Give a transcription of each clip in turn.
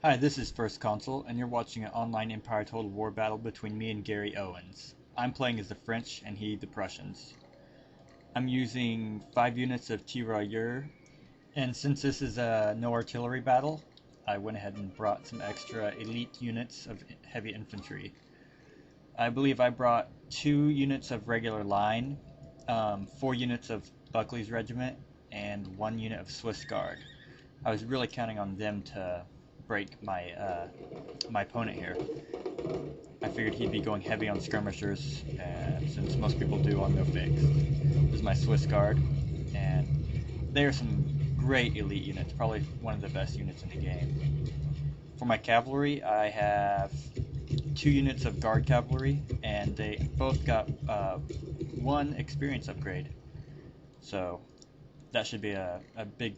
Hi, this is First Consul, and you're watching an online Empire Total War battle between me and Gary Owens. I'm playing as the French, and he the Prussians. I'm using 5 units of tirailleurs, and since this is a no artillery battle, I went ahead and brought some extra elite units of heavy infantry. I believe I brought 2 units of regular line, 4 units of Buckley's regiment, and 1 unit of Swiss Guard. I was really counting on them to break my opponent here. I figured he'd be going heavy on skirmishers, and since most people do on no fixed. This is my Swiss Guard, and they are some great elite units, probably one of the best units in the game. For my cavalry, I have 2 units of Guard cavalry, and they both got 1 experience upgrade. So that should be a big,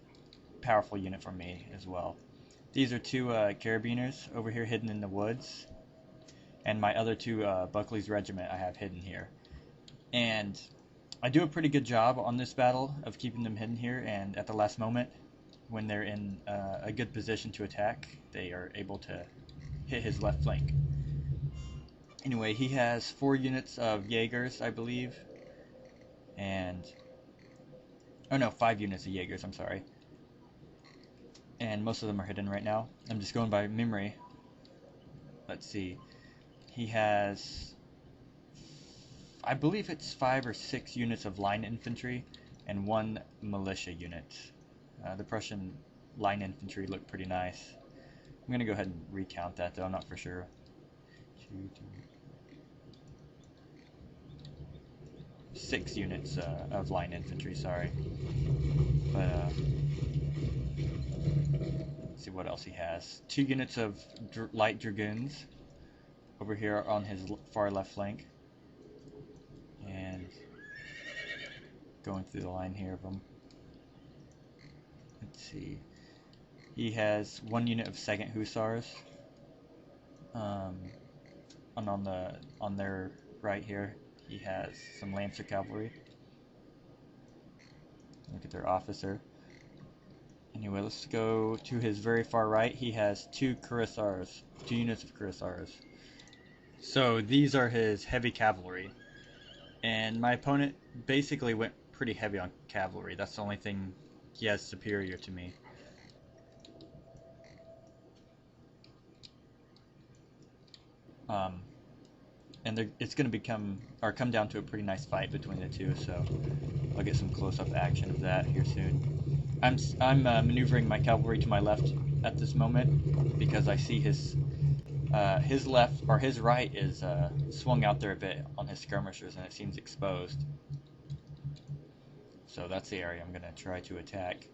powerful unit for me as well. These are 2 carabiners over here hidden in the woods, and my other 2 Buckley's regiment I have hidden here. And I do a pretty good job on this battle of keeping them hidden here, and at the last moment, when they're in a good position to attack, they are able to hit his left flank. Anyway, he has 4 units of Jaegers, I believe, and... oh no, 5 units of Jaegers, I'm sorry. And most of them are hidden right now. I'm just going by memory. Let's see. He has, I believe it's 5 or 6 units of line infantry and 1 militia unit. The Prussian line infantry look pretty nice. I'm going to go ahead and recount that though, I'm not for sure. 6 units of line infantry, sorry. But, let's see what else he has. 2 units of light dragoons over here on his far left flank. And going through the line here of them. Let's see. He has 1 unit of 2nd Hussars. And on their right here, he has some Lancer cavalry. Look at their officer. Anyway, let's go to his very far right. He has 2 cuirassiers, 2 units of cuirassiers. So these are his heavy cavalry. And my opponent basically went pretty heavy on cavalry. That's the only thing he has superior to me. And it's going to come down to a pretty nice fight between the 2, so I'll get some close-up action of that here soon. I'm maneuvering my cavalry to my left at this moment because I see his left, or his right, is swung out there a bit on his skirmishers, and it seems exposed. So that's the area I'm going to try to attack.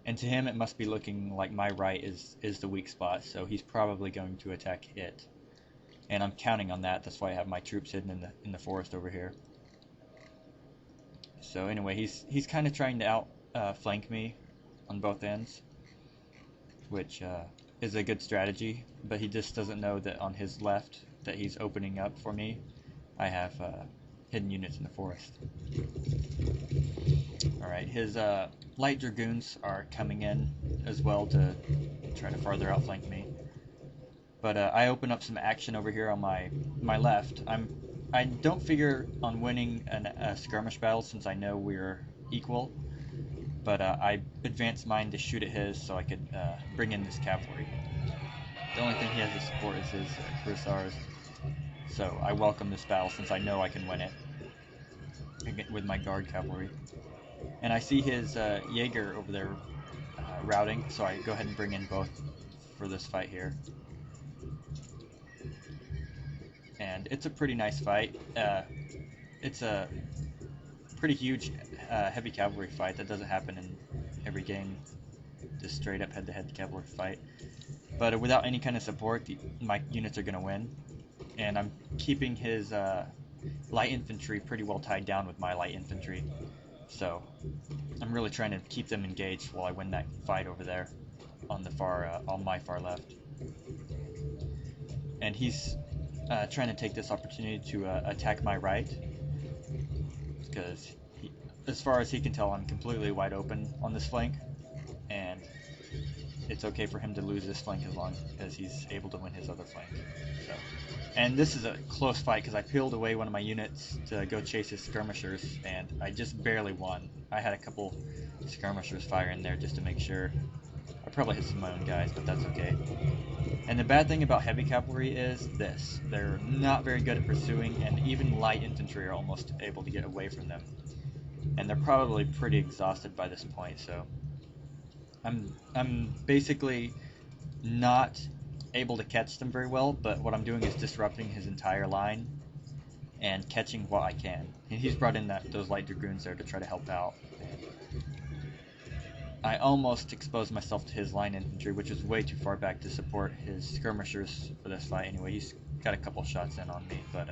And to him, it must be looking like my right is the weak spot, so he's probably going to attack it. And I'm counting on that. That's why I have my troops hidden in the forest over here. So anyway, he's kind of trying to outflank me on both ends, which is a good strategy, but he just doesn't know that on his left that he's opening up for me. I have hidden units in the forest. Alright, his light dragoons are coming in as well to try to farther outflank me. But I open up some action over here on my left. I don't figure on winning a skirmish battle since I know we're equal, but I advanced mine to shoot at his so I could bring in this cavalry. The only thing he has to support is his cuirassiers, so I welcome this battle since I know I can win it with my guard cavalry. And I see his Jaeger over there routing, so I go ahead and bring in both for this fight here. And it's a pretty nice fight. It's a pretty huge heavy cavalry fight that doesn't happen in every game, just straight up head-to-head cavalry fight. But without any kind of support, my units are going to win. And I'm keeping his light infantry pretty well tied down with my light infantry. So I'm really trying to keep them engaged while I win that fight over there on my far left. And he's trying to take this opportunity to attack my right, because as far as he can tell, I'm completely wide open on this flank, and it's okay for him to lose this flank as long as he's able to win his other flank. So, and this is a close fight because I peeled away one of my units to go chase his skirmishers, and I just barely won. I had a couple skirmishers fire in there just to make sure. I probably hit some of my own guys, but that's okay. And the bad thing about heavy cavalry is this. They're not very good at pursuing, and even light infantry are almost able to get away from them. And they're probably pretty exhausted by this point, so I'm basically not able to catch them very well, but what I'm doing is disrupting his entire line and catching what I can. And he's brought in those light dragoons there to try to help out. I almost exposed myself to his line infantry, which is way too far back to support his skirmishers for this fight anyway. He's got a couple shots in on me, but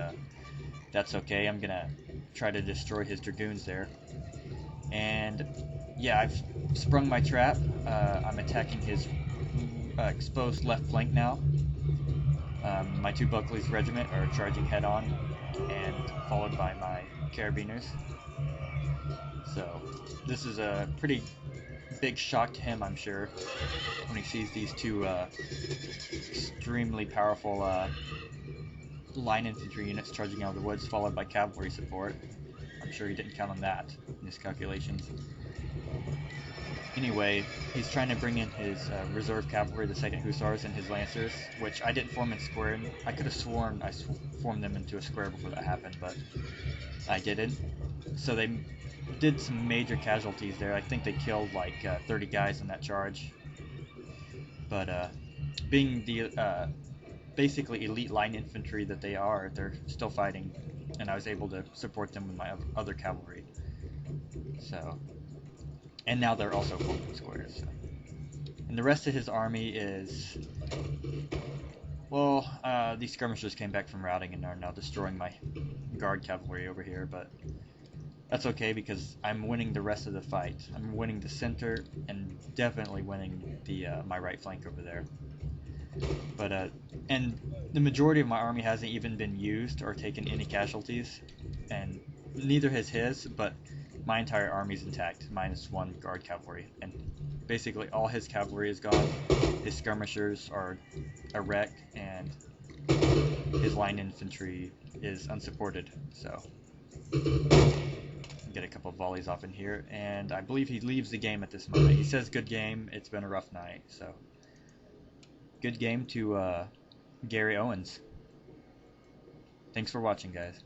that's okay. I'm gonna try to destroy his dragoons there. And yeah, I've sprung my trap. I'm attacking his exposed left flank now. My two Buckley's regiment are charging head on, and followed by my carabiners. So this is a pretty big shock to him, I'm sure, when he sees these two extremely powerful line infantry units charging out of the woods, followed by cavalry support. I'm sure he didn't count on that in his calculations. Anyway, he's trying to bring in his reserve cavalry, the 2nd Hussars, and his Lancers, which I didn't form in square. I could have sworn I formed them into a square before that happened, but I didn't. So they did some major casualties there. I think they killed like 30 guys in that charge. But being the basically elite line infantry that they are, they're still fighting, and I was able to support them with my other cavalry. So, and now they're also forming squares. So. And the rest of his army is, well, these skirmishers came back from routing and are now destroying my guard cavalry over here, but that's okay because I'm winning the rest of the fight. I'm winning the center and definitely winning the my right flank over there. But and the majority of my army hasn't even been used or taken any casualties, and neither has his, but my entire army is intact, minus one guard cavalry, and basically all his cavalry is gone. His skirmishers are a wreck, and his line infantry is unsupported. So get a couple of volleys off in here, and I believe he leaves the game at this moment. He says good game, it's been a rough night, so good game to Gary Owens. Thanks for watching, guys.